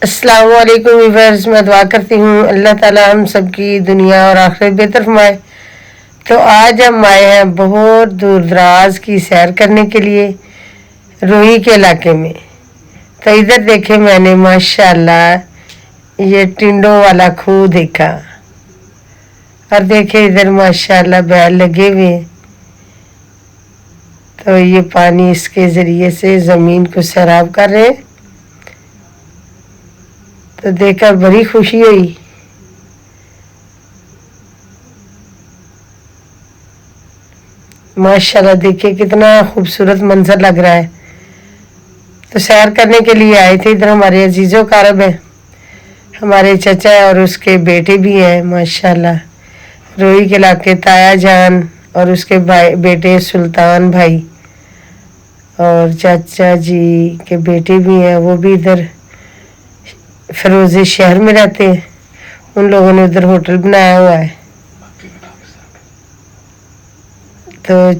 अस्सलाम वालेकुम व्यूअर्स, मैं दुआ करती हूँ अल्लाह ताला हम सब की दुनिया और आखिरत बेहतर फरमाए। तो आज हम आए हैं बहुत दूर दराज की सैर करने के लिए रोही के इलाके में। तो इधर देखे मैंने माशाल्लाह ये टिंडों वाला खूह देखा और देखे इधर माशाल्लाह बैल लगे हुए हैं। तो ये पानी इसके ज़रिए से ज़मीन को सैराब कर रहे हैं। तो देखकर बड़ी खुशी हुई। माशाल्लाह देखिए कितना खूबसूरत मंजर लग रहा है। तो सैर करने के लिए आए थे। इधर हमारे अजीज़ो कारब है, हमारे चचा और उसके बेटे भी हैं माशाल्लाह। रोही के इलाके ताया जान और उसके भाई बेटे सुल्तान भाई और चाचा जी के बेटे भी हैं, वो भी इधर फिरोज़े शहर में रहते हैं। उन लोगों ने उधर होटल बनाया हुआ है। तो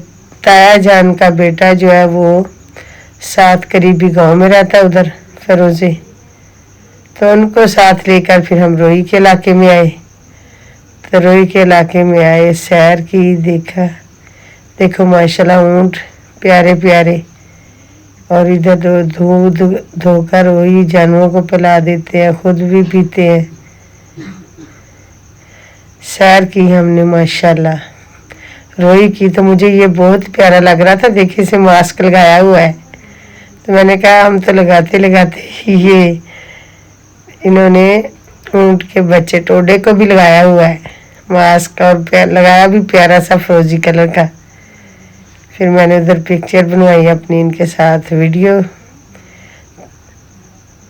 ताया जान का बेटा जो है वो साथ करीबी गांव में रहता है उधर फिरोज़े। तो उनको साथ लेकर फिर हम रोही के इलाके में आए। तो रोही के इलाके में आए, सैर की, देखो माशाल्लाह ऊँट प्यारे प्यारे, और इधर दूध धोकर वही जानवरों को पिला देते हैं, खुद भी पीते हैं। सैर की हमने माशाल्लाह रोही की। तो मुझे ये बहुत प्यारा लग रहा था, देखिए से मास्क लगाया हुआ है। तो मैंने कहा हम तो लगाते लगाते ये इन्होंने ऊँट के बच्चे टोडे को भी लगाया हुआ है मास्क, और लगाया भी प्यारा सा फरोजी कलर का। फिर मैंने उधर पिक्चर बनवाई अपनी इनके साथ, वीडियो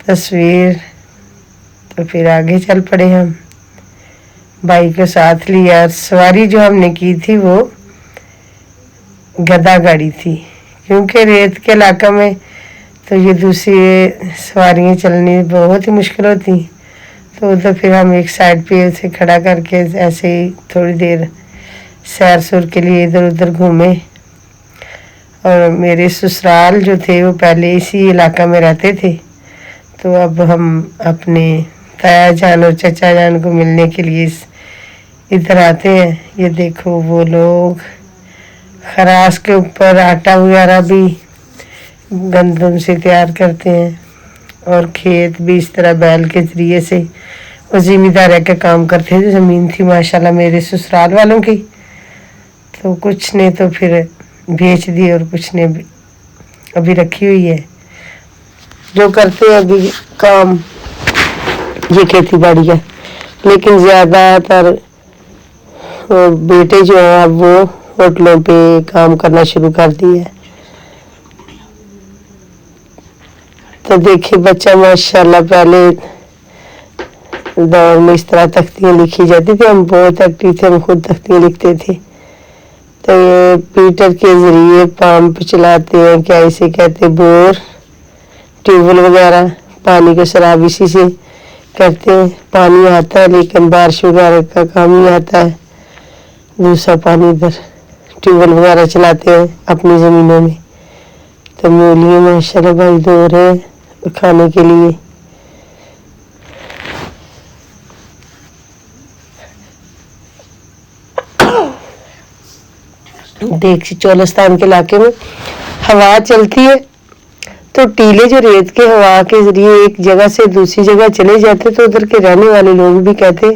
तस्वीर। तो फिर आगे चल पड़े हम, बाइक को साथ लिया। और सवारी जो हमने की थी वो गधा गाड़ी थी, क्योंकि रेत के इलाका में तो ये दूसरी सवारियाँ चलनी बहुत ही मुश्किल होती। तो उधर फिर हम एक साइड पे उसे खड़ा करके ऐसे ही थोड़ी देर सैर सुर के लिए इधर उधर घूमे। और मेरे ससुराल जो थे वो पहले इसी इलाका में रहते थे। तो अब हम अपने ताया जान और चचा जान को मिलने के लिए इधर आते हैं। ये देखो वो लोग खरास के ऊपर आटा वगैरह भी गंदम से तैयार करते हैं, और खेत भी इस तरह बैल के ज़रिए से वो ज़िम्मेदार का काम करते थे। ज़मीन थी माशाल्लाह मेरे ससुराल वालों की। तो कुछ ने तो फिर बेच दी और कुछ ने अभी रखी हुई है। जो करते हैं अभी काम ये खेती बाड़ी है, लेकिन ज़्यादातर बेटे जो है अब वो होटलों पे काम करना शुरू कर दिया है। तो देखिए बच्चा माशाल्लाह, पहले दौर में इस तरह तख्तियाँ लिखी जाती थी। हम बहुत एक्टिव थे, हम खुद तख्तियाँ लिखते थे। तो ये पीटर के ज़रिए पंप चलाते हैं, क्या इसे कहते, बोर, ट्यूबवेल वगैरह, पानी का सराब इसी से करते हैं। पानी आता है लेकिन बारिश वगैरह का काम ही आता है। दूसरा पानी इधर ट्यूबवेल वगैरह चलाते हैं अपनी ज़मीनों में। तो मूलियाँ माशाल्लाह भाई दो रहे हैं खाने के लिए। देख चोलिस्तान के इलाके में हवा चलती है, तो टीले जो रेत के हवा के जरिए एक जगह से दूसरी जगह चले जाते, तो उधर के रहने वाले लोग भी कहते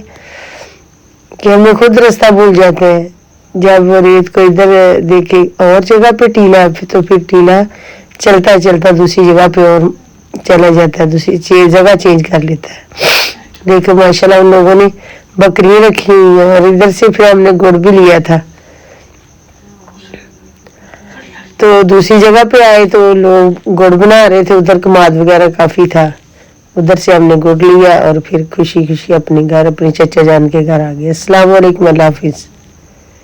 कि हमें खुद रास्ता भूल जाते हैं। जब रेत को इधर देखे और जगह पे टीला, तो फिर टीला चलता चलता दूसरी जगह पे और चला जाता है, दूसरी जगह चेंज कर लेता है। देखो माशाल्लाह उन लोगों ने बकरियां रखी हुई हैं। और इधर से फिर हमने गुड़ भी लिया था। तो दूसरी जगह पे आए तो लोग गुड़ बना रहे थे, उधर कमाद वगैरह काफ़ी था। उधर से हमने गुड़ लिया और फिर खुशी खुशी अपने घर, अपने चचा जान के घर आ गए। अस्सलाम वालेकुम, अल्लाह हाफिज़।